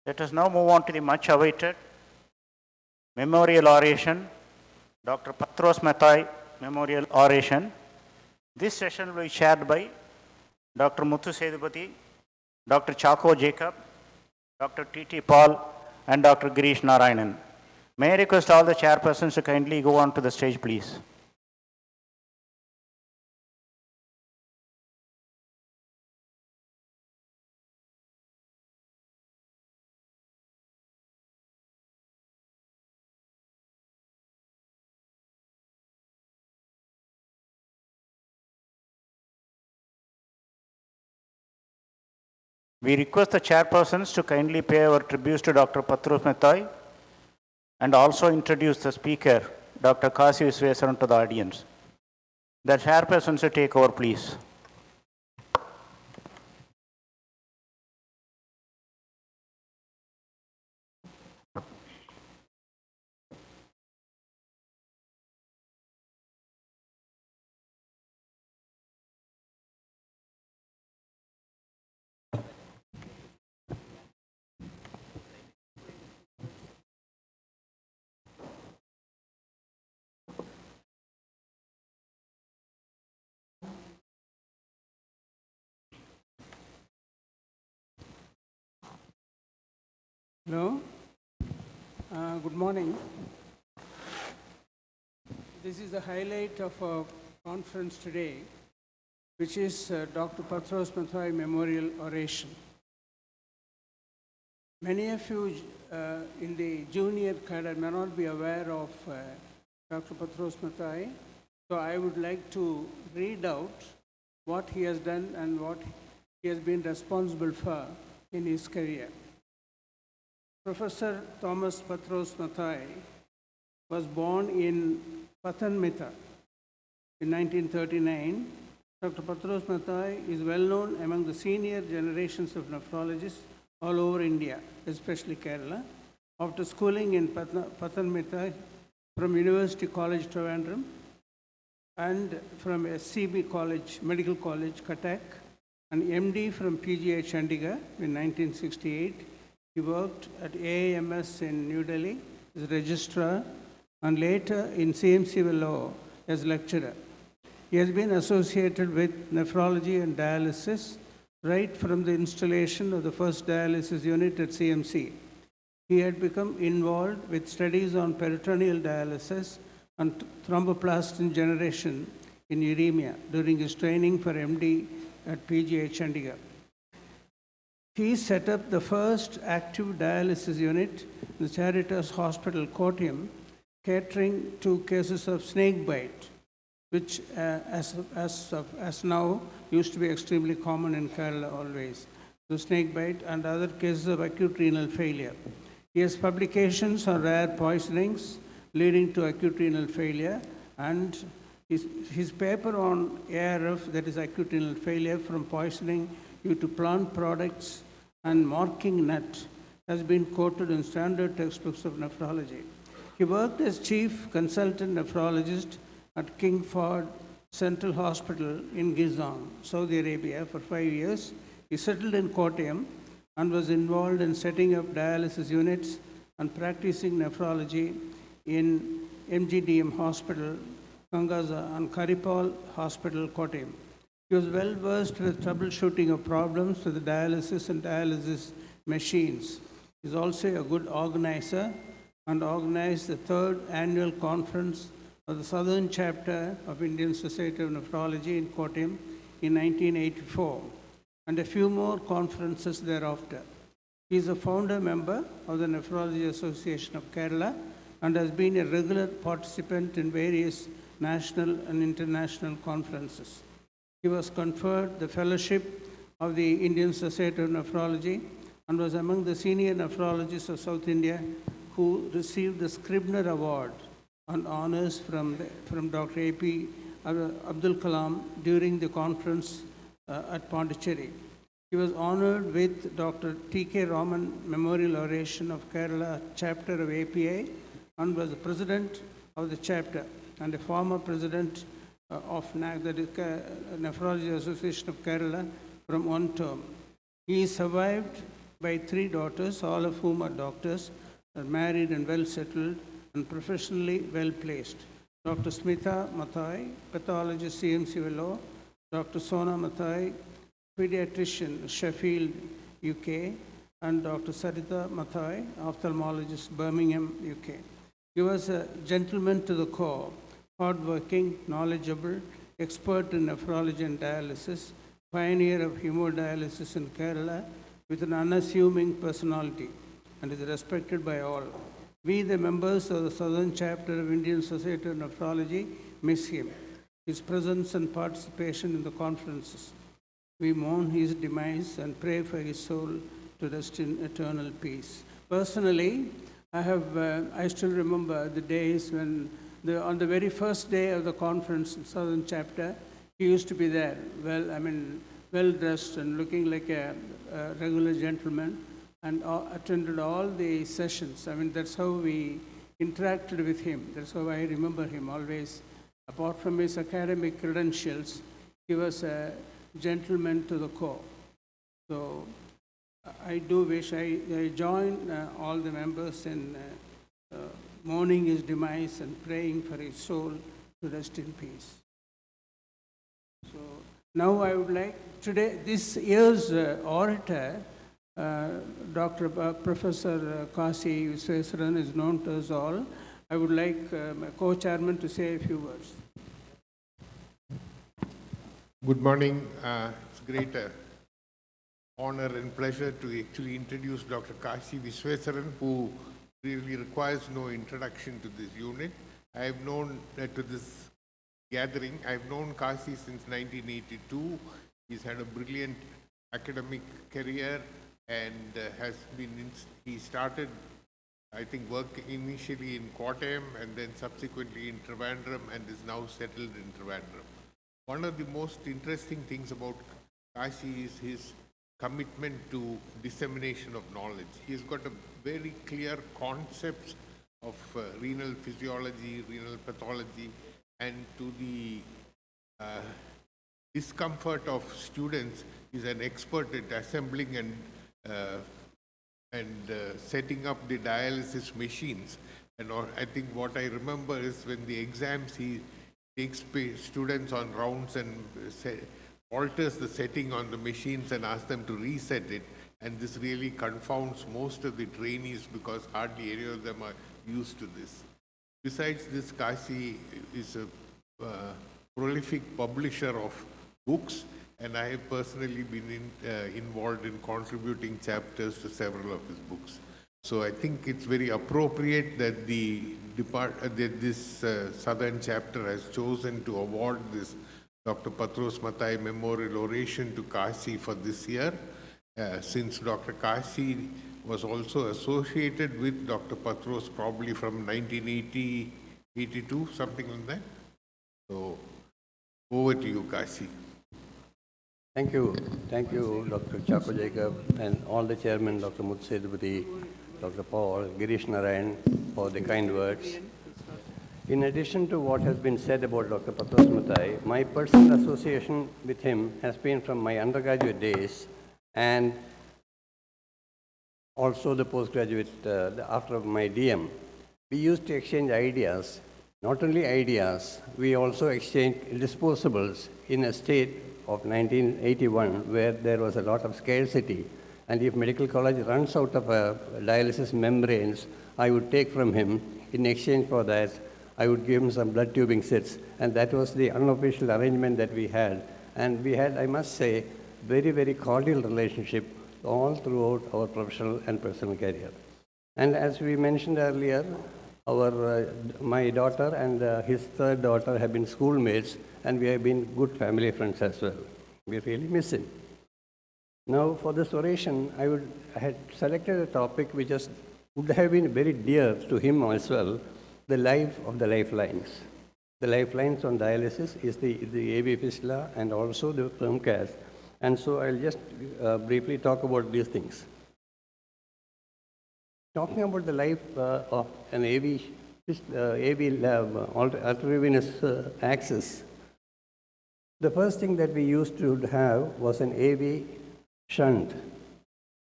Let us now move on to the much awaited memorial oration, Dr. Patros Mathai Memorial Oration. This session will be chaired by Dr. Muthu Sedupati, Dr. Chako Jacob, Dr. T.T. Paul, and Dr. Girish Narayanan. May I request all the chairpersons to kindly go on to the stage, please. We request the chairpersons to kindly pay our tributes to Dr. Patros Mathai and also introduce the speaker, Dr. Kasi Visweswaran, to the audience. The chairpersons to take over, please. Hello, good morning. This is the highlight of our conference today, which is Dr. Patros Mathai Memorial Oration. Many of you in the junior cadre may not be aware of Dr. Patros Mathai, so I would like to read out what he has done and what he has been responsible for in his career. Professor Thomas Patros Mathai was born in Pathanmtha in 1939. Dr. Patros Mathai is well known among the senior generations of nephrologists all over India, especially Kerala. After schooling in Pathanmtha from University College Trivandrum and from SCB College, Medical College, Cuttack, and MD from PGH Chandigarh in 1968, he worked at AAMS in New Delhi as registrar and later in CMC Law as lecturer. He has been associated with nephrology and dialysis right from the installation of the first dialysis unit at CMC. He had become involved with studies on peritoneal dialysis and thromboplastin generation in uremia during his training for MD at PGH Chandigarh. He set up the first active dialysis unit in the Charitas Hospital, Kottayam, catering to cases of snake bite, which as now used to be extremely common in Kerala always. So snake bite and other cases of acute renal failure. He has publications on rare poisonings leading to acute renal failure, and his paper on ARF, that is acute renal failure from poisoning due to plant products and marking nut, has been quoted in standard textbooks of nephrology. He worked as chief consultant nephrologist at King Fahd Central Hospital in Gizon, Saudi Arabia for 5 years. He settled in Kottayam and was involved in setting up dialysis units and practicing nephrology in MGDM Hospital, Kangaza, and Karipal Hospital, Kottayam. He was well versed with troubleshooting of problems with the dialysis and dialysis machines. He is also a good organizer and organized the 3rd annual conference of the Southern Chapter of Indian Society of Nephrology in Kottayam in 1984 and a few more conferences thereafter. He is a founder member of the Nephrology Association of Kerala and has been a regular participant in various national and international conferences. He was conferred the fellowship of the Indian Society of Nephrology and was among the senior nephrologists of South India who received the Scribner Award and honors from Dr. A.P. Abdul Kalam during the conference at Pondicherry. He was honored with Dr. T.K. Raman Memorial Oration of Kerala chapter of APA and was the president of the chapter and a former president of NAC, that is Nephrology Association of Kerala, from one term. He is survived by 3 daughters, all of whom are doctors, are married and well settled and professionally well placed. Dr. Smita Mathai, pathologist, CMC Vellore; Dr. Sona Mathai, pediatrician, Sheffield, UK; and Dr. Sarita Mathai, ophthalmologist, Birmingham, UK. He was a gentleman to the core, hardworking, knowledgeable, expert in nephrology and dialysis, pioneer of hemodialysis in Kerala, with an unassuming personality, and is respected by all. We, the members of the Southern Chapter of Indian Society of Nephrology, miss him, his presence and participation in the conferences. We mourn his demise and pray for his soul to rest in eternal peace. Personally, I still remember the days when, on the very first day of the conference in Southern Chapter, he used to be there, well dressed and looking like a regular gentleman, and attended all the sessions. That's how we interacted with him. That's how I remember him always. Apart from his academic credentials, he was a gentleman to the core. So I do wish I join all the members in mourning his demise and praying for his soul to rest in peace. So now I would like today, this year's orator, Professor Kasi Visweswaran, is known to us all. I would like my co-chairman to say a few words. Good morning. It's a great honor and pleasure to actually introduce Dr. Kasi Visweswaran, who really requires no introduction to this unit. I have known to this gathering. I've known Kasi since 1982. He's had a brilliant academic career and he started, I think, work initially in Kottayam and then subsequently in Trivandrum and is now settled in Trivandrum. One of the most interesting things about Kasi is his commitment to dissemination of knowledge. He's got a very clear concepts of renal physiology, renal pathology, and to the discomfort of students, he's an expert at assembling and setting up the dialysis machines. And I think what I remember is when the exams, he takes students on rounds and alters the setting on the machines and asks them to reset it. And this really confounds most of the trainees because hardly any of them are used to this. Besides this, Kasi is a prolific publisher of books, and I have personally been involved in contributing chapters to several of his books. So I think it's very appropriate that this Southern Chapter has chosen to award this Dr. Patros Mathai Memorial Oration to Kasi for this year, since Dr. Kasi was also associated with Dr. Patros probably from 1980, 82, something like that. So over to you, Kasi. Thank you, Dr. Chako Jacob, and all the chairmen, Dr. Mutsedupati, Dr. Paul, Girish Narayan, for the kind words. In addition to what has been said about Dr. Patros Mathai, my personal association with him has been from my undergraduate days and also the postgraduate after my DM. We used to exchange ideas. Not only ideas, we also exchanged disposables in a state of 1981 where there was a lot of scarcity. And if medical college runs out of dialysis membranes, I would take from him. In exchange for that, I would give him some blood tubing sets. And that was the unofficial arrangement that we had. And we had, I must say, very, very cordial relationship all throughout our professional and personal career. And as we mentioned earlier, my daughter and his third daughter have been schoolmates, and we have been good family friends as well. We really miss him. Now, for this oration, I had selected a topic which would have been very dear to him as well, the life of the lifelines. The lifelines on dialysis is the AV fistula and also the perm cas. And so I'll just briefly talk about these things. Talking about the life of an AV arteriovenous axis, the first thing that we used to have was an AV shunt.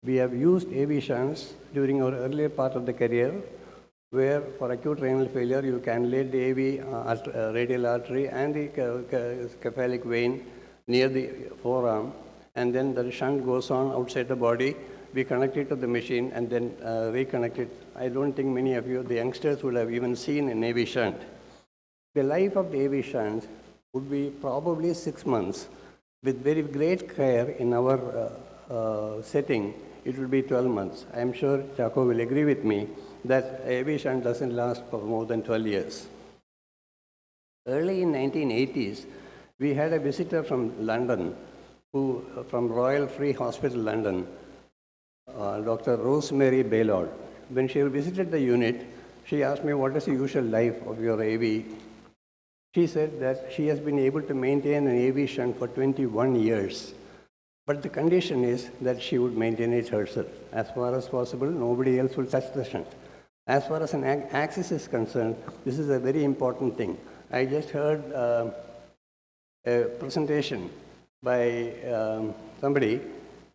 We have used AV shunts during our earlier part of the career, where for acute renal failure, you cannulate the AV radial artery and the cephalic vein near the forearm, and then the shunt goes on outside the body. We connect it to the machine and then reconnect it. I don't think many of you, the youngsters, would have even seen an AV shunt. The life of the AV shunt would be probably 6 months. With very great care in our setting, it will be 12 months. I am sure Chaco will agree with me that AV shunt doesn't last for more than 12 years. Early in 1980s, we had a visitor from London, from Royal Free Hospital, London, Dr. Rosemary Baylord. When she visited the unit, she asked me, what is the usual life of your AV? She said that she has been able to maintain an AV shunt for 21 years. But the condition is that she would maintain it herself. As far as possible, nobody else will touch the shunt. As far as an access is concerned, this is a very important thing. I just heard a presentation by somebody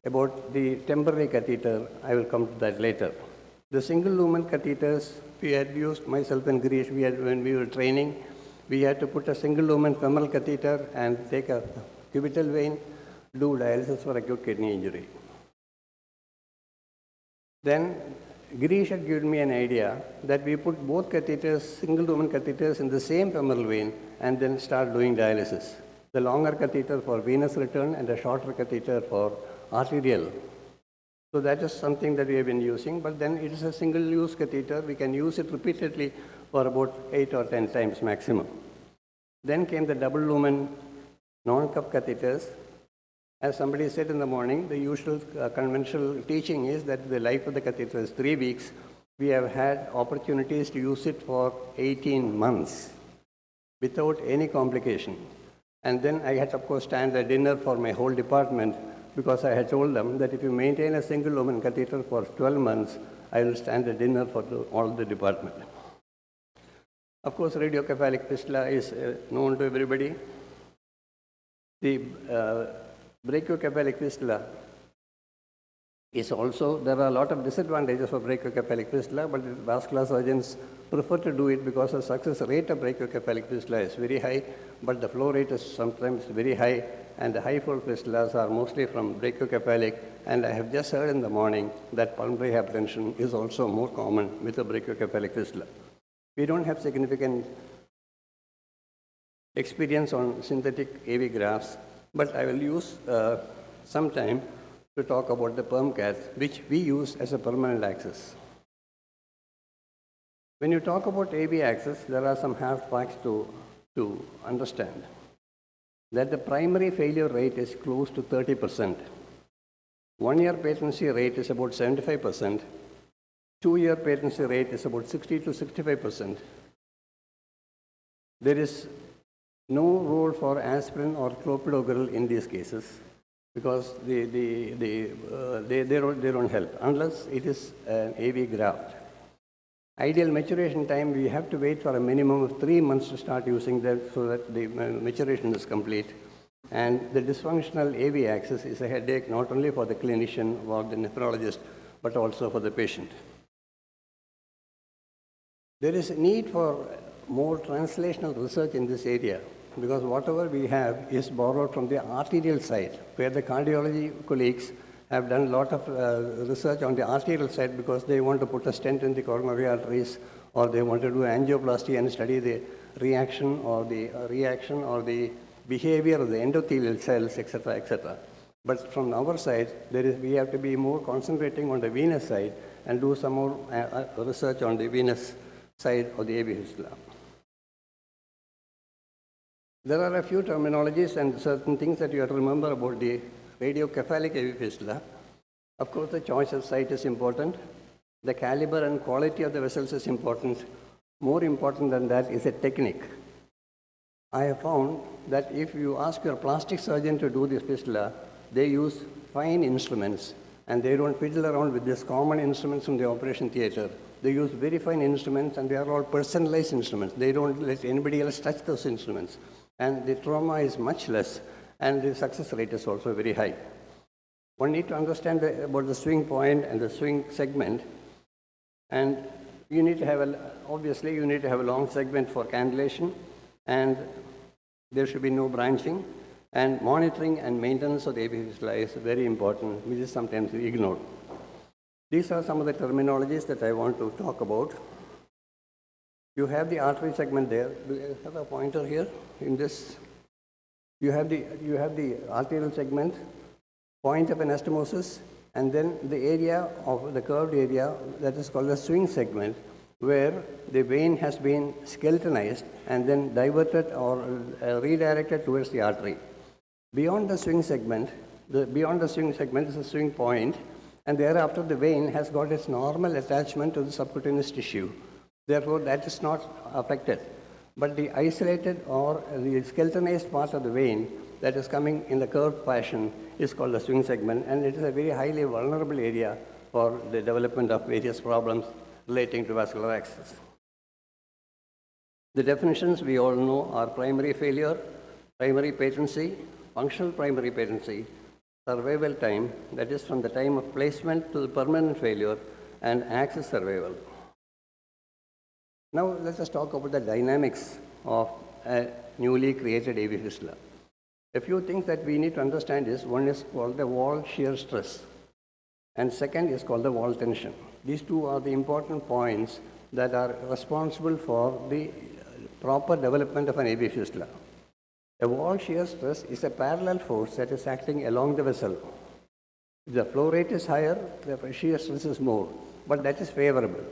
about the temporary catheter. I will come to that later. The single lumen catheters we had used, myself and Girish, when we were training, we had to put a single lumen femoral catheter and take a cubital vein, do dialysis for acute kidney injury. Then Girish had given me an idea that we put both catheters, single lumen catheters, in the same femoral vein and then start doing dialysis. The longer catheter for venous return and a shorter catheter for arterial. So that is something that we have been using, but then it is a single-use catheter. We can use it repeatedly for about 8 or 10 times maximum. Then came the double lumen non-cup catheters. As somebody said in the morning, the usual conventional teaching is that the life of the catheter is 3 weeks. We have had opportunities to use it for 18 months without any complication. And then I had, of course, stand a dinner for my whole department because I had told them that if you maintain a single lumen catheter for 12 months, I will stand a dinner for all the department. Of course, radiocephalic fistula is known to everybody. The brachiocephalic fistula is also, there are a lot of disadvantages for brachiocephalic fistula, but the vascular surgeons prefer to do it because the success rate of brachiocephalic fistula is very high, but the flow rate is sometimes very high, and the high flow fistulas are mostly from brachiocephalic, and I have just heard in the morning that pulmonary hypertension is also more common with the brachiocephalic fistula. We don't have significant experience on synthetic AV grafts, but I will use some time to talk about the perm cath, which we use as a permanent access. When you talk about AV access, there are some hard facts to understand. That the primary failure rate is close to 30%. 1-year patency rate is about 75%. 2-year patency rate is about 60 to 65%. There is no role for aspirin or clopidogrel in these cases because they don't help unless it is an AV graft. Ideal maturation time, we have to wait for a minimum of 3 months to start using them so that the maturation is complete. And the dysfunctional AV access is a headache not only for the clinician or the nephrologist, but also for the patient. There is a need for more translational research in this area because whatever we have is borrowed from the arterial side, where the cardiology colleagues have done a lot of research on the arterial side because they want to put a stent in the coronary arteries, or they want to do angioplasty and study the reaction or the behavior of the endothelial cells, etc., etc. But from our side, we have to be more concentrating on the venous side and do some more research on the venous side of the AV fistula. There are a few terminologies and certain things that you have to remember about the radiocephalic AV fistula. Of course, the choice of site is important. The caliber and quality of the vessels is important. More important than that is a technique. I have found that if you ask your plastic surgeon to do this fistula, they use fine instruments and they don't fiddle around with these common instruments from the operation theater. They use very fine instruments and they are all personalized instruments. They don't let anybody else touch those instruments. And the trauma is much less and the success rate is also very high. One need to understand about the swing point and the swing segment, and you need to have obviously you need to have a long segment for cannulation, and there should be no branching, and monitoring and maintenance of the AV fistula is very important, which is sometimes ignored. These are some of the terminologies that I want to talk about. You have the artery segment there. Do you have a pointer here in this? You have the arterial segment, point of anastomosis, and then the area of the curved area that is called the swing segment, where the vein has been skeletonized and then diverted or redirected towards the artery. Beyond the swing segment is a swing point, and thereafter the vein has got its normal attachment to the subcutaneous tissue. Therefore, that is not affected. But the isolated or the skeletonized part of the vein that is coming in the curved fashion is called the swing segment, and it is a very highly vulnerable area for the development of various problems relating to vascular access. The definitions we all know are primary failure, primary patency, functional primary patency, survival time, that is from the time of placement to the permanent failure, and access survival. Now let us talk about the dynamics of a newly created AV fistula. A few things that we need to understand is, one is called the wall shear stress, and second is called the wall tension. These two are the important points that are responsible for the proper development of an AV fistula. A wall shear stress is a parallel force that is acting along the vessel. If the flow rate is higher, the shear stress is more, but that is favorable.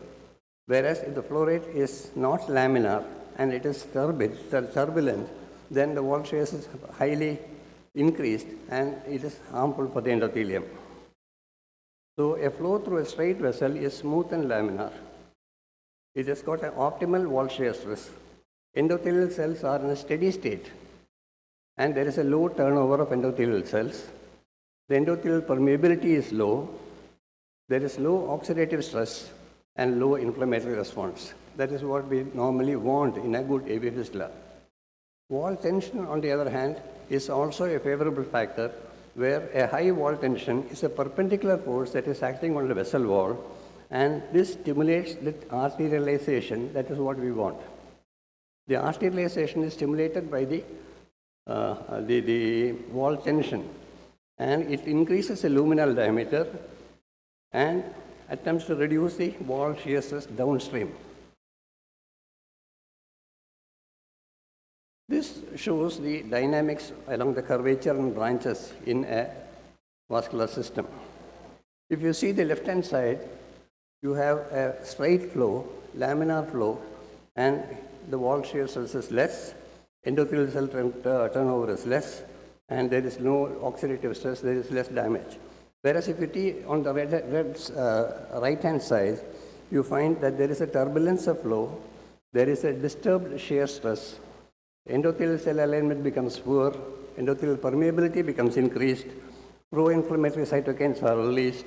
Whereas if the flow rate is not laminar and it is turbulent, then the wall shear is highly increased and it is harmful for the endothelium. So a flow through a straight vessel is smooth and laminar. It has got an optimal wall shear stress. Endothelial cells are in a steady state, and there is a low turnover of endothelial cells. The endothelial permeability is low. There is low oxidative stress and low inflammatory response. That is what we normally want in a good AV fistula. Wall tension, on the other hand, is also a favorable factor, where a high wall tension is a perpendicular force that is acting on the vessel wall, and this stimulates the arterialization. That is what we want. The arterialization is stimulated by the wall tension, and it increases the luminal diameter and attempts to reduce the wall shear stress downstream. This shows the dynamics along the curvature and branches in a vascular system. If you see the left-hand side, you have a straight flow, laminar flow, and the wall shear stress is less, endothelial cell turnover is less, and there is no oxidative stress, there is less damage. Whereas if you see on the right-hand side, you find that there is a turbulence of flow, there is a disturbed shear stress, endothelial cell alignment becomes poor, endothelial permeability becomes increased, pro-inflammatory cytokines are released,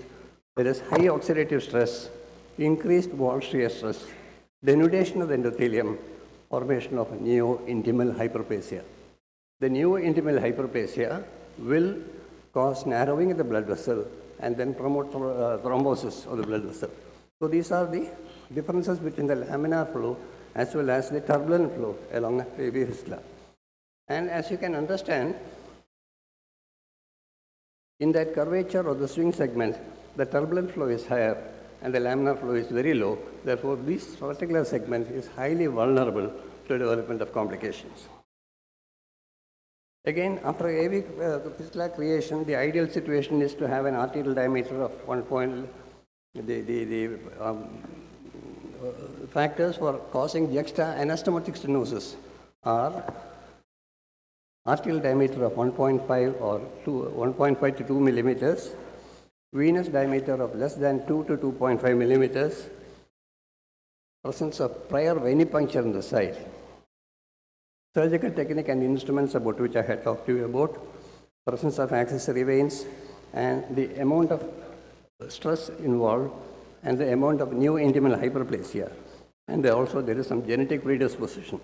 there is high oxidative stress, increased wall shear stress, denudation of the endothelium, formation of neo-intimal hyperplasia. The neo-intimal hyperplasia will cause narrowing of the blood vessel and then promote thrombosis of the blood vessel. So these are the differences between the laminar flow as well as the turbulent flow along a AV fistula. And as you can understand, in that curvature of the swing segment, the turbulent flow is higher and the laminar flow is very low. Therefore, this particular segment is highly vulnerable to development of complications. Again, after AV fistula creation, the ideal situation is to have an arterial diameter of 1 point. The factors for causing juxta-anastomotic stenosis are arterial diameter of 1.5 or 1.5 to 2 millimeters, venous diameter of less than 2 to 2.5 millimeters, presence of prior venipuncture in the site, surgical technique and instruments about which I had talked to you about, presence of accessory veins, and the amount of stress involved, and the amount of neo-intimal hyperplasia. And also there is some genetic predisposition.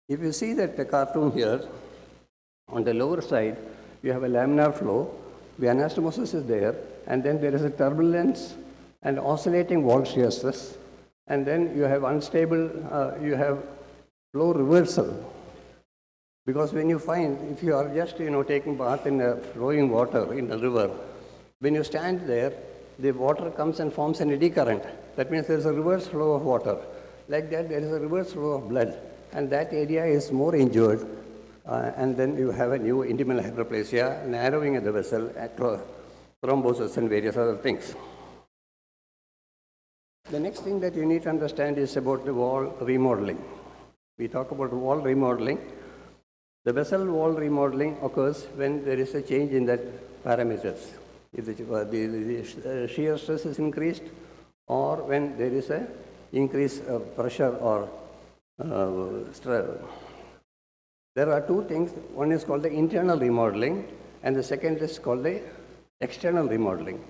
If you see that the cartoon here, on the lower side, You have a laminar flow, the anastomosis is there, and then there is a turbulence and oscillating wall shear stress, and then you have unstable, you have flow reversal. Because when you find, if you are just, taking bath in a flowing water in a river, when you stand there, the water comes and forms an eddy current. That means there is a reverse flow of water. Like that, there is a reverse flow of blood, and that area is more injured, and then you have a new intimal hyperplasia, narrowing of the vessel, thrombosis, and various other things. The next thing that you need to understand is about the wall remodeling. We talk about wall remodeling. The vessel wall remodeling occurs when there is a change in that parameters. If the shear stress is increased, or when there is a increase of pressure or stress. There are two things. One is called the internal remodeling, and the second is called the external remodeling.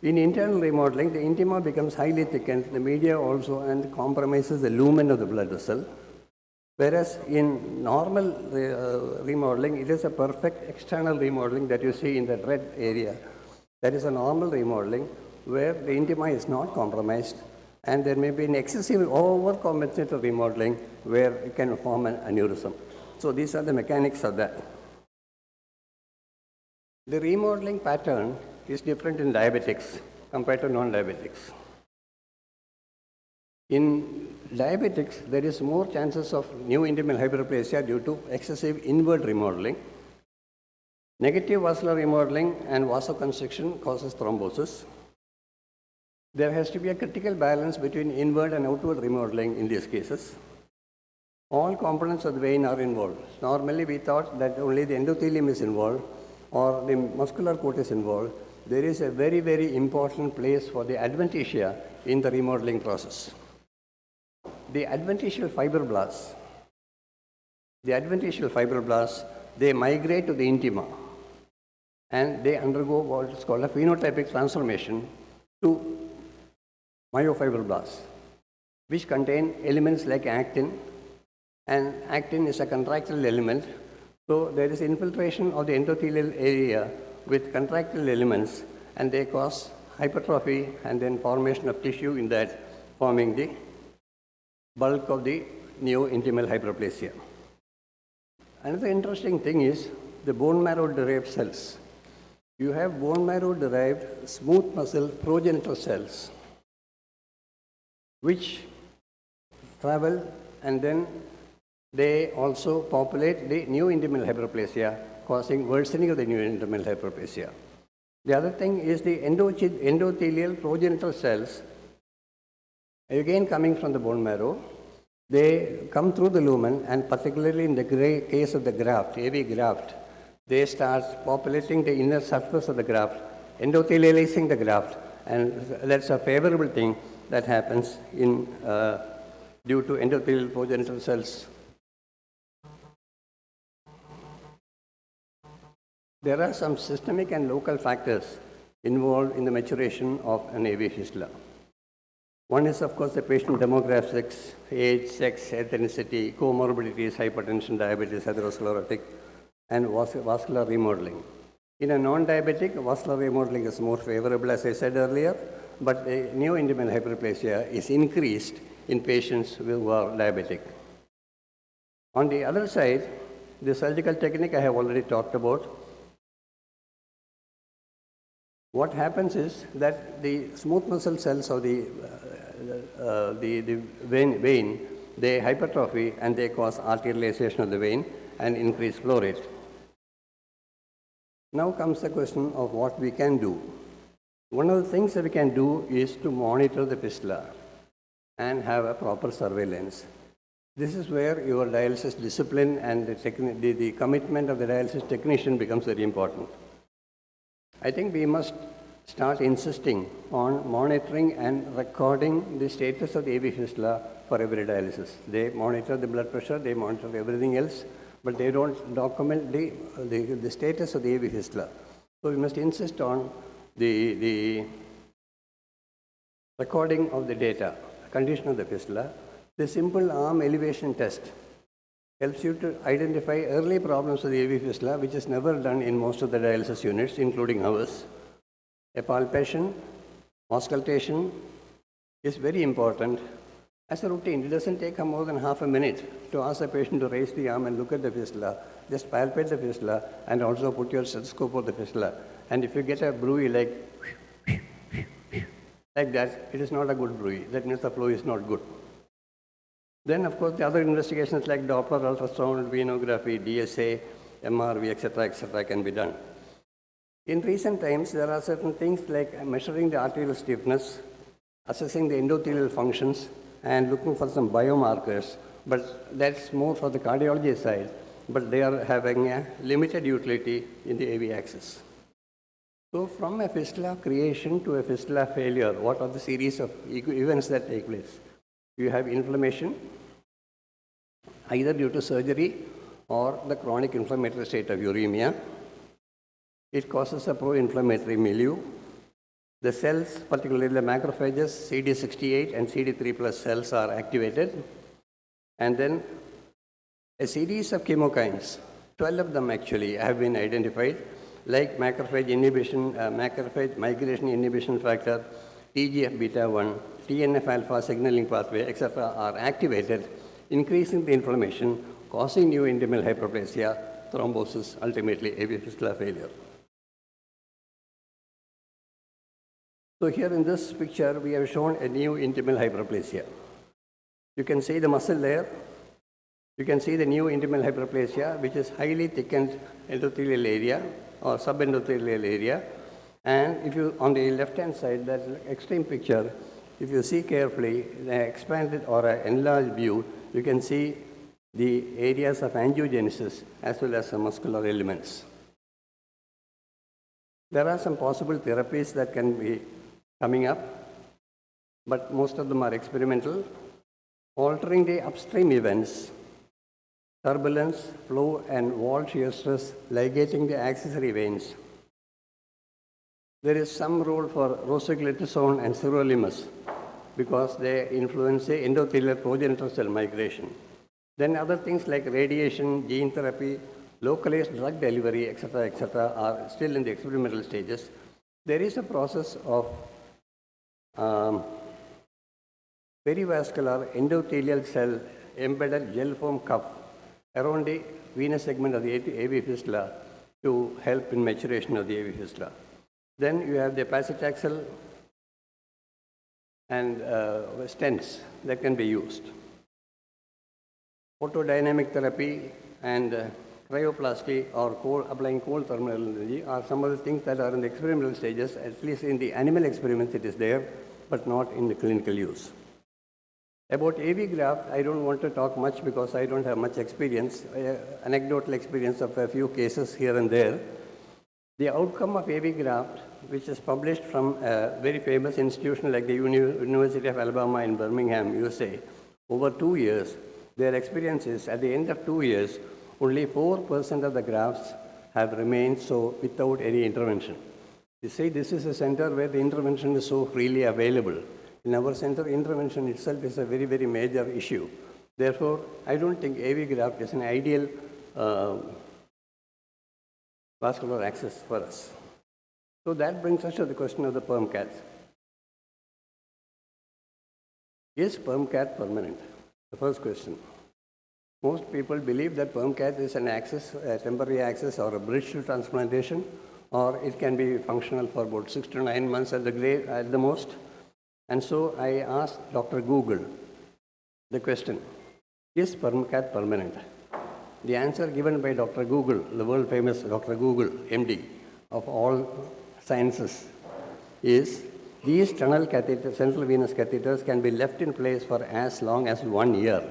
In internal remodeling, the intima becomes highly thickened, the media also, and compromises the lumen of the blood vessel. Whereas in normal remodeling, it is a perfect external remodeling that you see in the red area. That is a normal remodeling where the intima is not compromised, and there may be an excessive overcompensated remodeling where it can form an aneurysm. So these are the mechanics of that. The remodeling pattern is different in diabetics compared to non-diabetics. In diabetics, there is more chances of new intimal hyperplasia due to excessive inward remodeling. Negative vascular remodeling and vasoconstriction causes thrombosis. There has to be a critical balance between inward and outward remodeling in these cases. All components of the vein are involved. Normally, we thought that only the endothelium is involved or the muscular coat is involved. There is a very, very important place for the adventitia in the remodeling process. The adventitial fibroblasts, they migrate to the intima and they undergo what is called a phenotypic transformation to myofibroblasts, which contain elements like actin, and actin is a contractile element. So there is infiltration of the endothelial area with contractile elements, and they cause hypertrophy and then formation of tissue in that, forming the bulk of the neo-intimal hyperplasia. Another interesting thing is the bone marrow-derived cells. You have bone marrow-derived smooth muscle progenitor cells, which travel and then they also populate the neo-intimal hyperplasia, causing worsening of the neo-intimal hyperplasia. The other thing is the endothelial progenitor cells, again coming from the bone marrow. They come through the lumen, and particularly in the case of the graft, AV graft, they start populating the inner surface of the graft, endothelializing the graft, and that's a favorable thing that happens in due to endothelial progenitor cells. There are some systemic and local factors involved in the maturation of an AV fistula. One is, of course, the patient demographics, age, sex, ethnicity, comorbidities, hypertension, diabetes, atherosclerotic, and vascular remodeling. In a non-diabetic, vascular remodeling is more favorable, as I said earlier, but the neo-intimal hyperplasia is increased in patients who are diabetic. On the other side, the surgical technique I have already talked about. What happens is that the smooth muscle cells of the vein, they hypertrophy and they cause arterialization of the vein and increase flow rate. Now comes the question of what we can do. One of the things that we can do is to monitor the fistula and have a proper surveillance. This is where your dialysis discipline and the commitment of the dialysis technician becomes very important. I think we must start insisting on monitoring and recording the status of the AV fistula for every dialysis. They monitor the blood pressure, they monitor everything else, but they don't document the status of the AV fistula. So we must insist on the recording of the data, condition of the fistula. The simple arm elevation test helps you to identify early problems with the AV fistula, which is never done in most of the dialysis units, including ours. A palpation, auscultation is very important. As a routine, it doesn't take more than half a minute to ask the patient to raise the arm and look at the fistula. Just palpate the fistula and also put your stethoscope on the fistula. And if you get a bruit like that, it is not a good bruit. That means the flow is not good. Then, of course, the other investigations like Doppler ultrasound, venography, DSA, MRV, etc., can be done. In recent times, there are certain things like measuring the arterial stiffness, assessing the endothelial functions, and looking for some biomarkers, but that's more for the cardiology side, but they are having a limited utility in the AV axis. So from a fistula creation to a fistula failure, what are the series of events that take place? You have inflammation, either due to surgery or the chronic inflammatory state of uremia. It causes a pro-inflammatory milieu. The cells, particularly the macrophages, CD68 and CD3 plus cells are activated. And then a series of chemokines, 12 of them actually have been identified, like macrophage inhibition, macrophage migration inhibition factor, TGF-beta1, TNF-alpha signaling pathway, etc. are activated, increasing the inflammation, causing new intimal hyperplasia, thrombosis, ultimately AV fistula failure. So here in this picture, we have shown a new intimal hyperplasia. You can see the muscle there. You can see the new intimal hyperplasia, which is highly thickened endothelial area or subendothelial area. And if you, on the left-hand side, that extreme picture, if you see carefully, the expanded or enlarged view, you can see the areas of angiogenesis as well as some muscular elements. There are some possible therapies that can be coming up, but most of them are experimental. Altering the upstream events, turbulence, flow, and wall shear stress, ligating the accessory veins. There is some role for rosiglitazone and sirolimus because they influence the endothelial progenitor cell migration. Then other things like radiation, gene therapy, localized drug delivery, etc., are still in the experimental stages. There is a process of perivascular endothelial cell embedded gel foam cuff around the venous segment of the AV fistula to help in maturation of the AV fistula. Then you have the paclitaxel and stents that can be used. Photodynamic therapy and cryoplasty or applying cold thermal energy are some of the things that are in the experimental stages. At least in the animal experiments it is there, but not in the clinical use. About AV graft, I don't want to talk much because I don't have much experience, anecdotal experience of a few cases here and there. The outcome of AV graft, which is published from a very famous institution like the University of Alabama in Birmingham, USA, over 2 years, their experience is at the end of 2 years, only 4% of the grafts have remained so without any intervention. You see, this is a center where the intervention is so freely available. In our center, intervention itself is a very, very major issue. Therefore, I don't think AV graft is an ideal vascular access for us. So that brings us to the question of the perm cath. Is perm cath permanent? The first question. Most people believe that perm cath is an access, a temporary access or a bridge to transplantation, or it can be functional for about 6 to 9 months at the most. And so I asked Dr. Google the question, is perm cath permanent? The answer given by Dr. Google, the world famous Dr. Google, MD, of all sciences, is these tunnel catheters, central venous catheters, can be left in place for as long as 1 year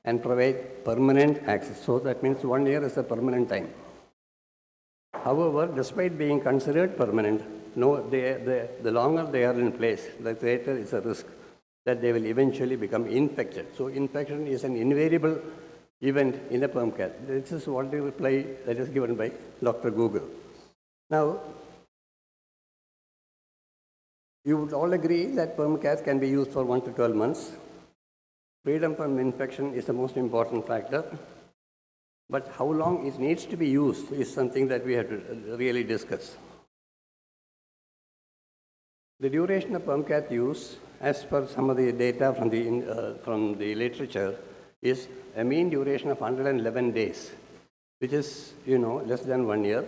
and provide permanent access. So that means 1 year is the permanent time. However, despite being considered permanent, the longer they are in place, the greater is the risk that they will eventually become infected. So infection is an invariable event in a perm cath. This is what the reply that is given by Dr. Google. Now, you would all agree that perm cath can be used for 1 to 12 months. Freedom from infection is the most important factor. But how long it needs to be used is something that we have to really discuss. The duration of perm cath use, as per some of the data from the literature, is a mean duration of 111 days, which is, less than 1 year.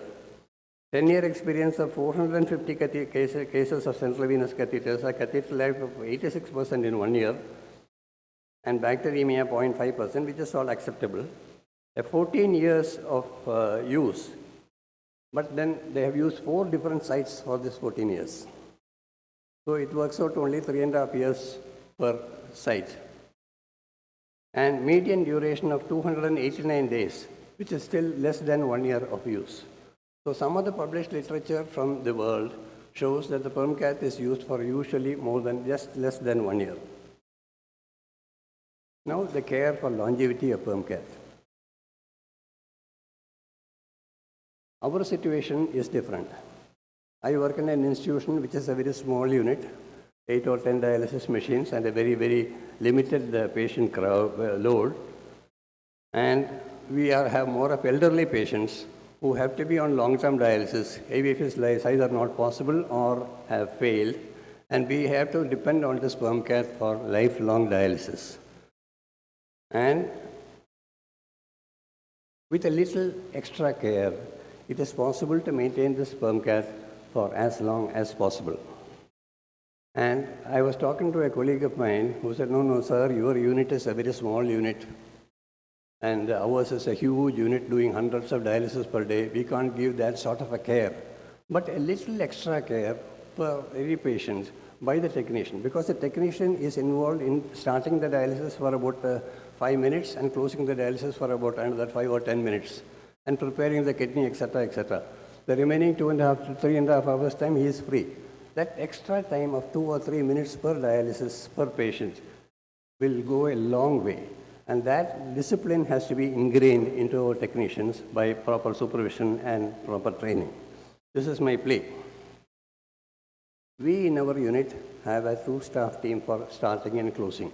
10-year experience of 450 cases of central venous catheters, a catheter life of 86% in 1 year, and bacteremia 0.5%, which is all acceptable. 14 years of use, but then they have used 4 different sites for this 14 years. So it works out only 3.5 years per site. And median duration of 289 days, which is still less than 1 year of use. So some of the published literature from the world shows that the perm cath is used for usually just less than 1 year. Now the care for longevity of perm cath. Our situation is different. I work in an institution which is a very small unit, 8 or 10 dialysis machines and a very, very limited patient load. And we have more of elderly patients who have to be on long-term dialysis. AV lies either not possible or have failed, and we have to depend on this perm cath for lifelong dialysis. And with a little extra care, it is possible to maintain this perm cath for as long as possible. And I was talking to a colleague of mine who said, no, sir, your unit is a very small unit. And ours is a huge unit doing hundreds of dialysis per day. We can't give that sort of a care. But a little extra care per every patient by the technician, because the technician is involved in starting the dialysis for about 5 minutes and closing the dialysis for about another 5 or 10 minutes and preparing the kidney, etc., etc. The remaining 2.5 to 3.5 hours time, he is free. That extra time of 2 or 3 minutes per dialysis per patient will go a long way. And that discipline has to be ingrained into our technicians by proper supervision and proper training. This is my plea. We in our unit have a 2-staff team for starting and closing.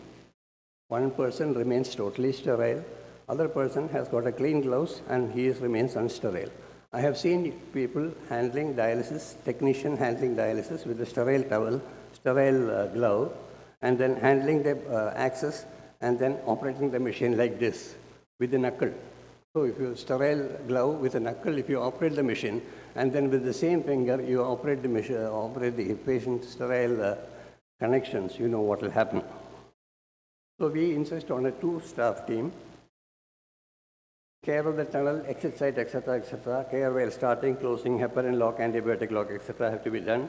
One person remains totally sterile. Other person has got a clean gloves and he remains unsterile. I have seen people handling dialysis, technician handling dialysis with a sterile towel, sterile glove, and then handling the access and then operating the machine like this with the knuckle. So if you sterile glove with a knuckle, if you operate the machine, and then with the same finger you operate the machine, operate the patient's sterile connections, you know what will happen. So we insist on a 2-staff team. Care of the tunnel, exit site, etc., etc. Care while starting, closing, heparin lock, antibiotic lock, etc. have to be done.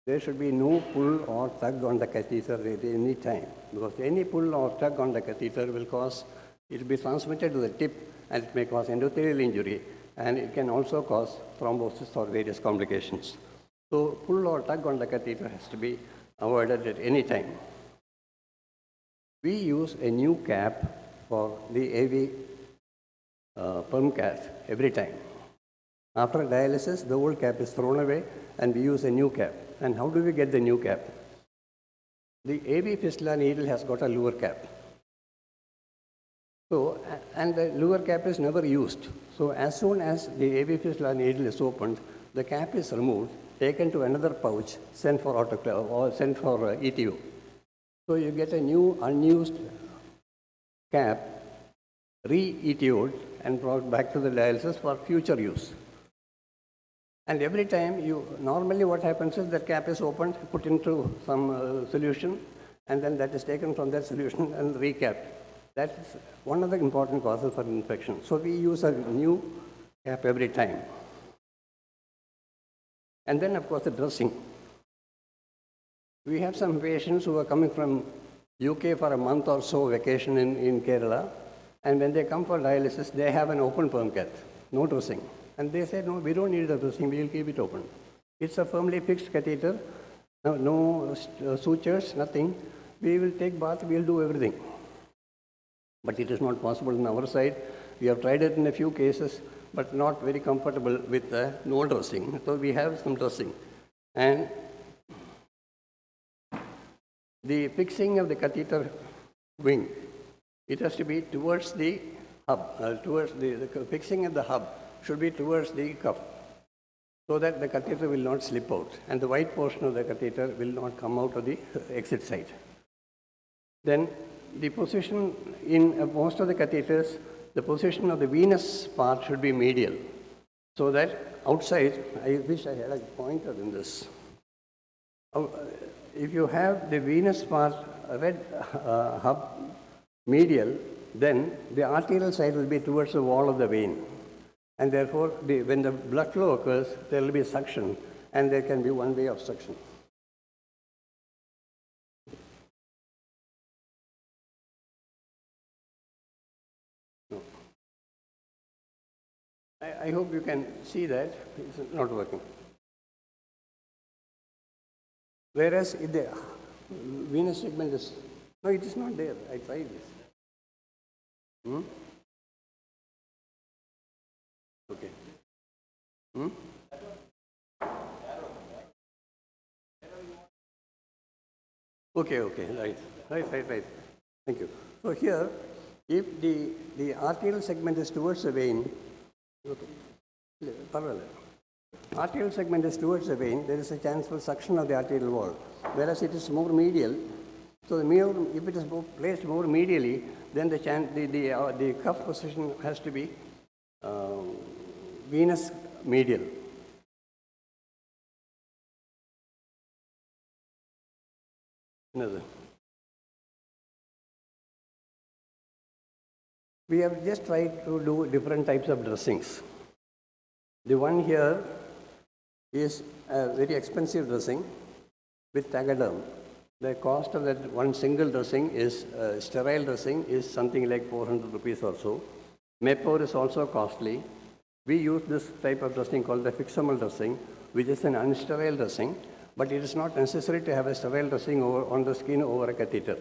There should be no pull or tug on the catheter at any time, because any pull or tug on the catheter will cause, it will be transmitted to the tip and it may cause endothelial injury, and it can also cause thrombosis or various complications. So pull or tug on the catheter has to be avoided at any time. We use a new cap for the AV perm cath every time. After dialysis, the old cap is thrown away and we use a new cap. And how do we get the new cap? The AV fistula needle has got a lower cap. So, and the lower cap is never used. So as soon as the AV fistula needle is opened, the cap is removed, taken to another pouch, sent for autoclave or sent for ETO. So you get a new unused cap, re-ETO'd and brought back to the dialysis for future use. And every time normally what happens is the cap is opened, put into some solution, and then that is taken from that solution and recapped. That's one of the important causes for infection. So we use a new cap every time. And then of course the dressing. We have some patients who are coming from UK for a month or so vacation in Kerala, and when they come for dialysis, they have an open perm cath, no dressing. And they say, no, we don't need the dressing, we will keep it open. It's a firmly fixed catheter, no sutures, nothing. We will take bath, we will do everything. But it is not possible on our side. We have tried it in a few cases, but not very comfortable with no dressing. So we have some dressing. And the fixing of the catheter wing, it has to be towards the hub, towards the fixing of the hub should be towards the cuff, so that the catheter will not slip out and the white portion of the catheter will not come out of the exit site. Then the position in most of the catheters, the position of the venous part should be medial, so that outside, I wish I had a pointer in this. If you have the venous part red hub medial, then the arterial side will be towards the wall of the vein. And therefore, when the blood flow occurs, there will be suction, and there can be one-way obstruction. No. I hope you can see that. It's not working. Whereas if the venous segment is, no, it is not there. I tried this. Okay. Okay, right. Thank you. So here, if the arterial segment is towards the vein, arterial segment is towards the vein, there is a chance for suction of the arterial wall. Whereas it is more medial, so if it is placed more medially, then the cuff position has to be venous medial. Another. We have just tried to do different types of dressings. The one here is a very expensive dressing with Tagaderm. The cost of that one single dressing is, sterile dressing is something like 400 rupees or so. Mepor is also costly. We use this type of dressing called the fixamal dressing, which is an unsterile dressing, but it is not necessary to have a sterile dressing on the skin over a catheter.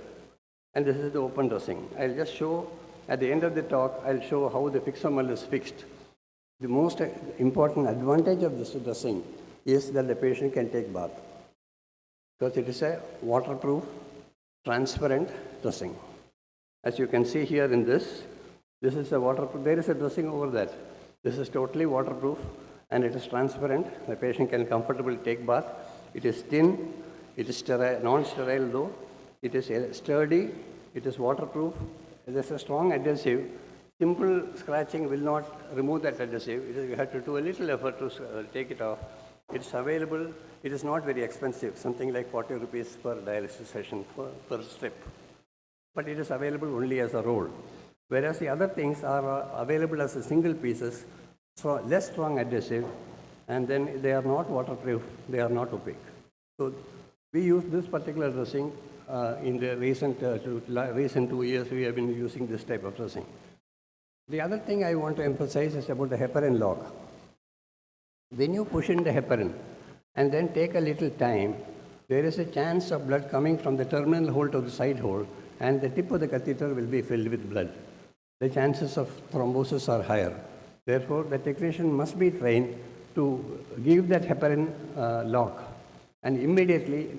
And this is the open dressing. I'll just show, at the end of the talk, I'll show how the fixamal is fixed. The most important advantage of this dressing is that the patient can take bath, because it is a waterproof, transparent dressing. As you can see here in this is a waterproof. There is a dressing over that. This is totally waterproof and it is transparent. The patient can comfortably take bath. It is thin, it is non-sterile though, it is sturdy, it is waterproof, there is a strong adhesive. Simple scratching will not remove that adhesive. You have to do a little effort to take it off. It's available, it is not very expensive, something like 40 rupees per dialysis session per strip. But it is available only as a roll. Whereas the other things are available as a single pieces, so less strong adhesive, and then they are not waterproof, they are not opaque. So we use this particular dressing in the recent 2 years we have been using this type of dressing. The other thing I want to emphasize is about the heparin lock. When you push in the heparin and then take a little time, there is a chance of blood coming from the terminal hole to the side hole, and the tip of the catheter will be filled with blood. The chances of thrombosis are higher. Therefore, the technician must be trained to give that heparin lock and immediately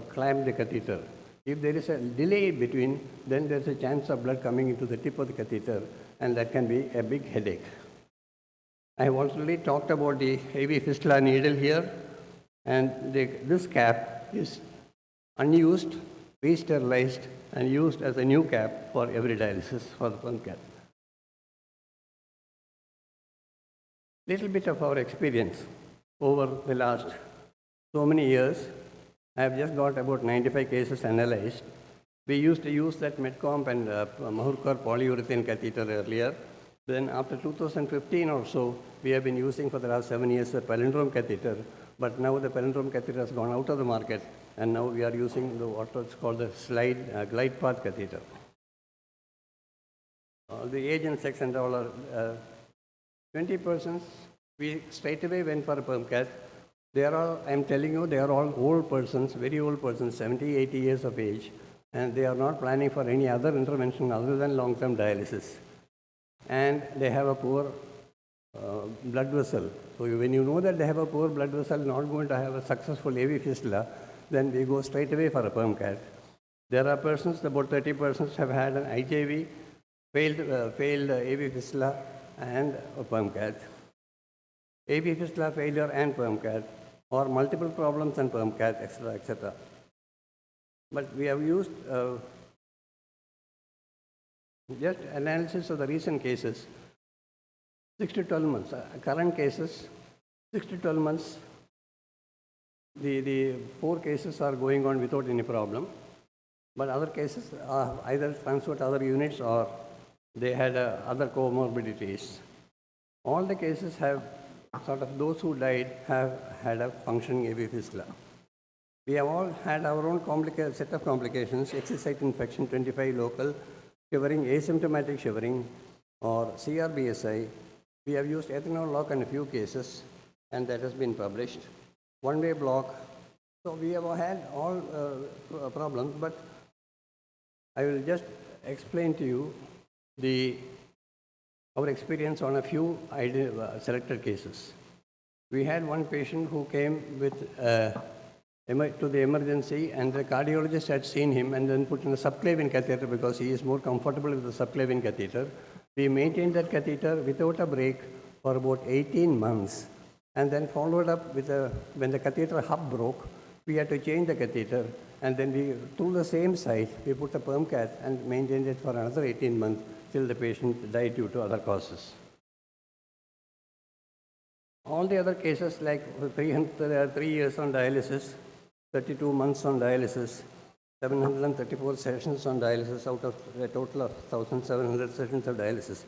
clamp the catheter. If there is a delay in between, then there is a chance of blood coming into the tip of the catheter, and that can be a big headache. I have already talked about the AV fistula needle here, and this cap is unused, re-sterilized, and used as a new cap for every dialysis for the pump cap. Little bit of our experience over the last so many years. I have just got about 95 cases analyzed. We used to use that Medcomp and Mahurkar polyurethane catheter earlier. Then after 2015 or so, we have been using for the last 7 years a palindrome catheter, but now the palindrome catheter has gone out of the market, and now we are using what is called the glide path catheter. The age and sex and all are 20 persons. We straight away went for a perm cath. They are all, I am telling you, they are all old persons, very old persons, 70, 80 years of age, and they are not planning for any other intervention other than long-term dialysis. And they have a poor blood vessel. So when you know that they have a poor blood vessel, not going to have a successful AV fistula, then we go straight away for a perm cath. There are persons, about 30 persons have had an IJV, failed AV fistula and perm cath, AV fistula failure and perm cath, or multiple problems and perm cath, etc., etc. But we have used just analysis of the recent cases, 6 to 12 months. Current cases, 6 to 12 months, the 4 cases are going on without any problem. But other cases are either transferred to other units or they had other comorbidities. All the cases have those who died have had a functioning AV fistula. We have all had our own set of complications, excess site infection, 25 local, shivering, asymptomatic shivering, or CRBSI. We have used ethanol lock in a few cases, and that has been published. One-way block. So we have had all problems, but I will just explain to you our experience on a few selected cases. We had one patient who came with to the emergency, and the cardiologist had seen him and then put in a subclavian catheter because he is more comfortable with the subclavian catheter. We maintained that catheter without a break for about 18 months, and then followed up with when the catheter hub broke, we had to change the catheter, and then through the same site, we put a perm cath and maintained it for another 18 months till the patient died due to other causes. All the other cases, like 3 years on dialysis, 32 months on dialysis, 734 sessions on dialysis out of a total of 1,700 sessions of dialysis,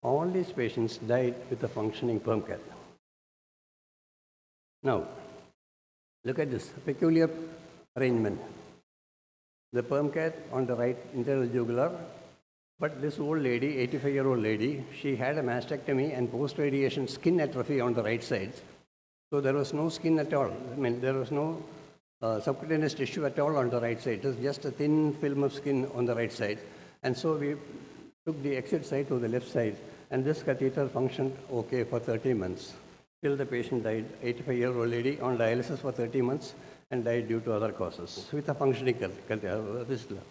all these patients died with a functioning perm cath. Now, look at this peculiar arrangement. The perm cath on the right internal jugular, but this old lady, 85-year-old lady, she had a mastectomy and post-radiation skin atrophy on the right side. So there was no skin at all. I mean, there was no subcutaneous tissue at all on the right side. It was just a thin film of skin on the right side. And so we took the exit side to the left side, and this catheter functioned okay for 30 months till the patient died. 85-year-old lady on dialysis for 30 months and died due to other causes with a functioning fistula.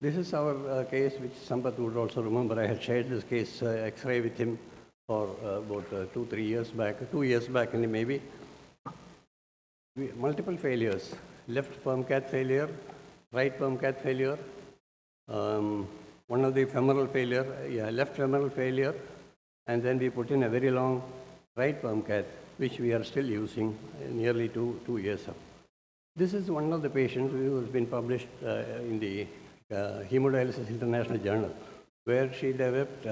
This is our case, which Sampath would also remember. I had shared this case X-ray with him for about 2 years back, and maybe. Multiple failures: left perm cath failure, right perm cath failure, one of the femoral failure, left femoral failure, and then we put in a very long right perm cath, which we are still using nearly 2 years. This is one of the patients who has been published in the Hemodialysis International Journal, where she developed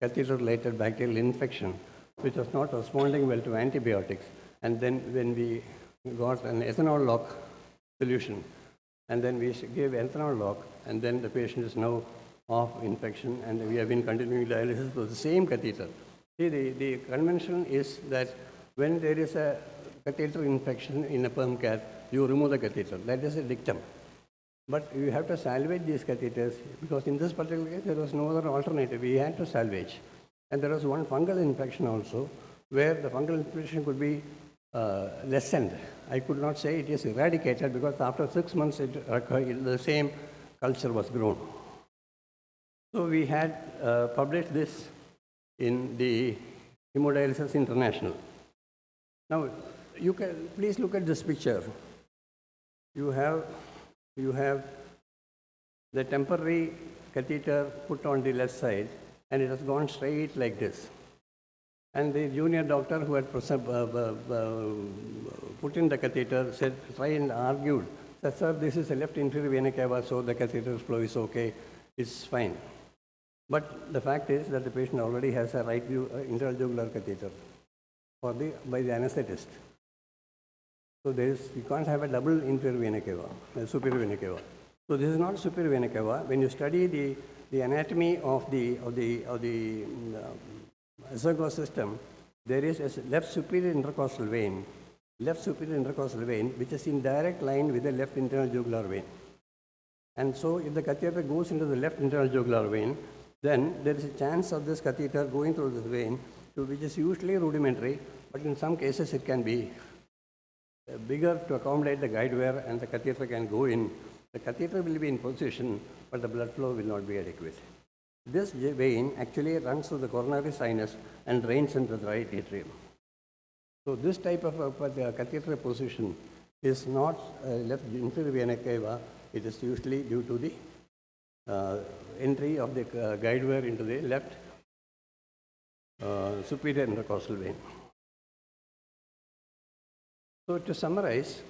catheter-related bacterial infection, which was not responding well to antibiotics. And then when we got an ethanol lock solution, and then we gave ethanol lock, and then the patient is now off infection, and we have been continuing dialysis with the same catheter. See, the convention is that when there is a catheter infection in a perm cath, you remove the catheter. That is a dictum. But you have to salvage these catheters, because in this particular case, there was no other alternative. We had to salvage. And there was one fungal infection also, where the fungal infection could be lessened. I could not say it is eradicated, because after 6 months, the same culture was grown. So we had published this in the Hemodialysis International. Now, you can please look at this picture. You have the temporary catheter put on the left side, and it has gone straight like this. And the junior doctor who had put in the catheter tried and argued, said, "Sir, this is a left inferior vena cava, so the catheter flow is okay, it's fine." But the fact is that the patient already has a right internal jugular catheter by the anesthetist. So you can't have a double inferior vena cava, superior vena cava. So this is not superior vena cava. When you study the anatomy of the esophageal system, there is a left superior intercostal vein, which is in direct line with the left internal jugular vein. And so if the catheter goes into the left internal jugular vein, then there is a chance of this catheter going through this vein, which is usually rudimentary, but in some cases it can be bigger to accommodate the guide wire, and the catheter can go in. The catheter will be in position, but the blood flow will not be adequate. This vein actually runs through the coronary sinus and drains into the right atrium. So this type of catheter position is not left inferior vena cava. It is usually due to the entry of the guide wire into the left superior intercostal vein. So to summarize,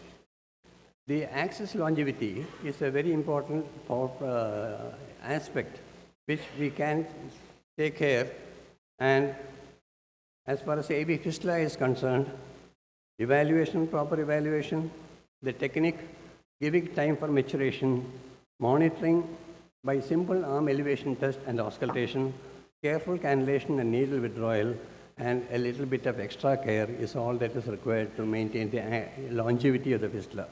the axis longevity is a very important aspect which we can take care. And as far as AV fistula is concerned, proper evaluation, the technique, giving time for maturation, monitoring by simple arm elevation test and auscultation, careful cannulation and needle withdrawal, and a little bit of extra care is all that is required to maintain the longevity of the fistula.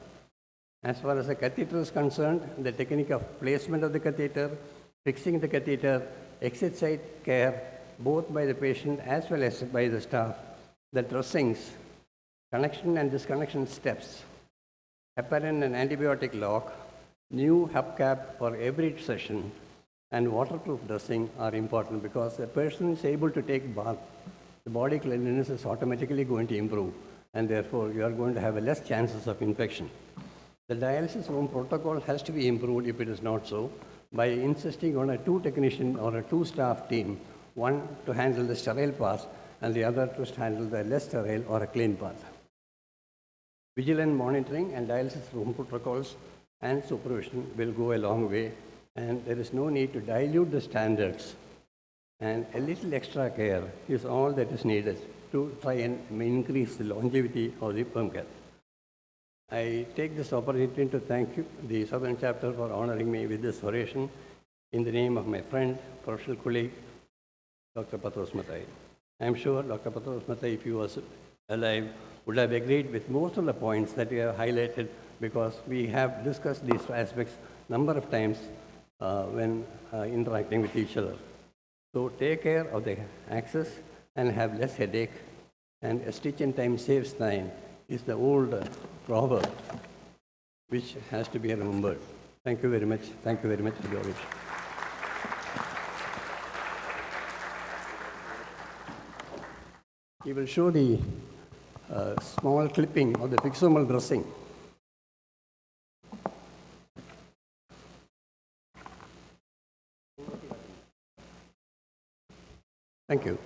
As far as the catheter is concerned, the technique of placement of the catheter, fixing the catheter, exit site care, both by the patient as well as by the staff, the dressings, connection and disconnection steps, heparin and antibiotic lock, new hubcap for every session, and waterproof dressing are important because the person is able to take bath. The body cleanliness is automatically going to improve, and therefore you are going to have less chances of infection. The dialysis room protocol has to be improved if it is not so, by insisting on a 2-technician or a 2-staff team, one to handle the sterile part and the other to handle the less sterile or a clean part. Vigilant monitoring and dialysis room protocols and supervision will go a long way, and there is no need to dilute the standards. And a little extra care is all that is needed to try and increase the longevity of the perm cath. I take this opportunity to thank you, the Southern Chapter, for honoring me with this oration in the name of my friend, professional colleague, Dr. Patros Mathai. I am sure Dr. Patros Mathai, if he was alive, would have agreed with most of the points that we have highlighted, because we have discussed these aspects number of times when interacting with each other. So take care of the axis and have less headache, and a stitch in time saves time is the old proverb which has to be remembered. Thank you very much. Thank you very much for your wish. He will show the small clipping of the fixomal dressing. Thank you.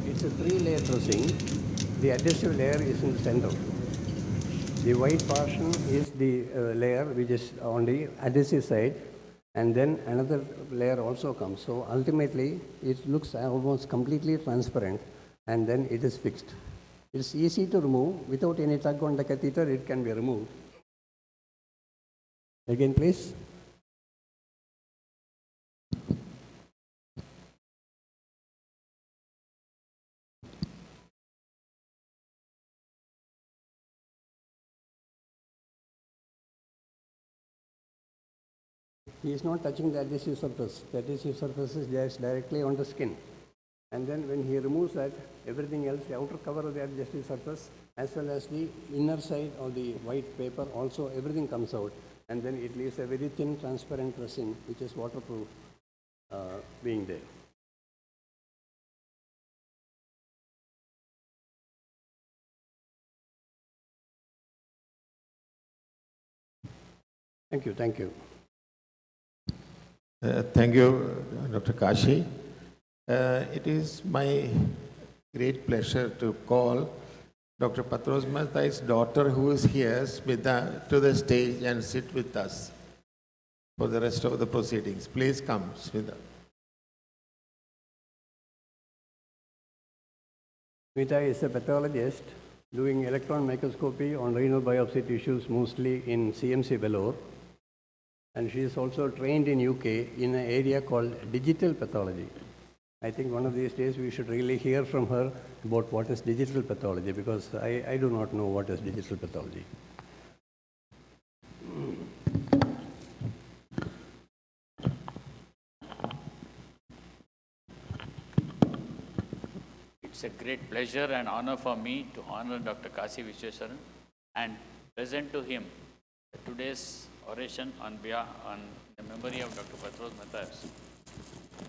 It's a 3-layer dressing. The adhesive layer is in the center. The white portion is the layer which is on the adhesive side, and then another layer also comes. So ultimately, it looks almost completely transparent, and then it is fixed. It's easy to remove. Without any tug on the catheter, it can be removed. Again, please. He is not touching the adhesive surface. The adhesive surface is just directly on the skin. And then when he removes that, everything else, the outer cover of the adhesive surface, as well as the inner side of the white paper, also everything comes out. And then it leaves a very thin, transparent dressing, which is waterproof, being there. Thank you, thank you. Thank you, Dr. Kashi. It is my great pleasure to call Dr. Patros Mathai's daughter, who is here, Smita, to the stage and sit with us for the rest of the proceedings. Please come, Smita. Smita is a pathologist doing electron microscopy on renal biopsy tissues, mostly in CMC Vellore. And she is also trained in UK in an area called digital pathology. I think one of these days we should really hear from her about what is digital pathology, because I do not know what is digital pathology. It's a great pleasure and honor for me to honor Dr. Kasi Visweswaran and present to him today's oration on the memory of Dr. Patros Mehta.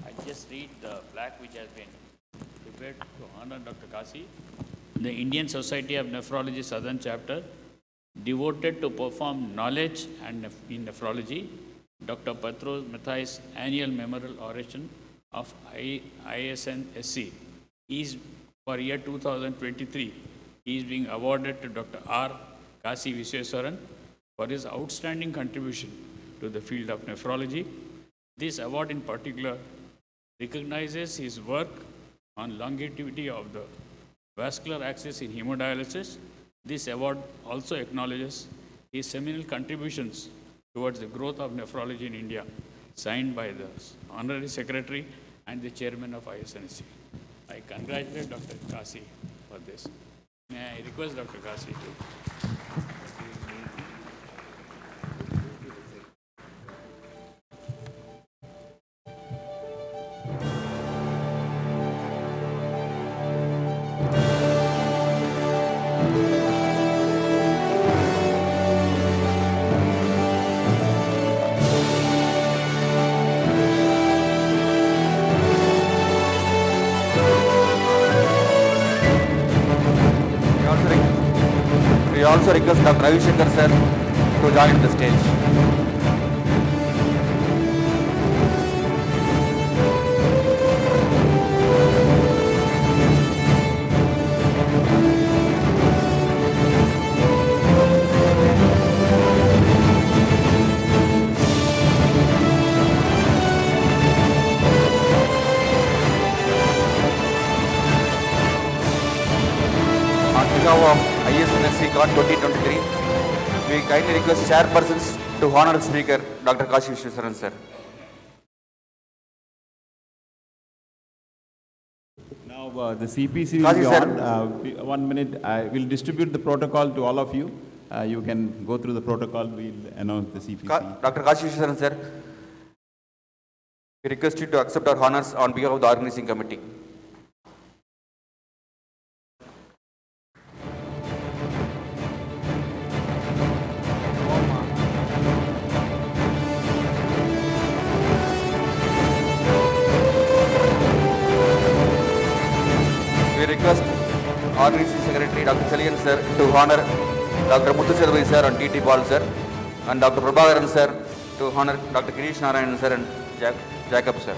I just read the plaque which has been prepared to honor Dr. Kasi. The Indian Society of Nephrology Southern Chapter, devoted to perform knowledge and in nephrology, Dr. Patros Mehta's annual memorial oration of ISNSC is for year 2023. He is being awarded to Dr. R. Kasi Visweswaran for his outstanding contribution to the field of nephrology. This award in particular recognizes his work on longevity of the vascular access in hemodialysis. This award also acknowledges his seminal contributions towards the growth of nephrology in India, signed by the Honorary Secretary and the Chairman of ISNC. I congratulate Dr. Kasi for this. May I request Dr. Kasi to... We also request Dr. Ravi Shankar sir to join the stage. On behalf of ISNSC CON 2023, we kindly request chairpersons to honor the speaker, Dr. Kasi Visweswaran sir. Now the CPC will Kasi be sir. on. 1 minute, I will distribute the protocol to all of you. You can go through the protocol, we'll announce the CPC. Dr. Kasi Visweswaran sir, we request you to accept our honors on behalf of the organizing committee. We request Organizing Secretary Dr. Chalian sir to honor Dr. Muthusedu sir and T.T. Paul sir, and Dr. Prabhakaran sir to honor Dr. Girish Narayan sir and Jacob sir.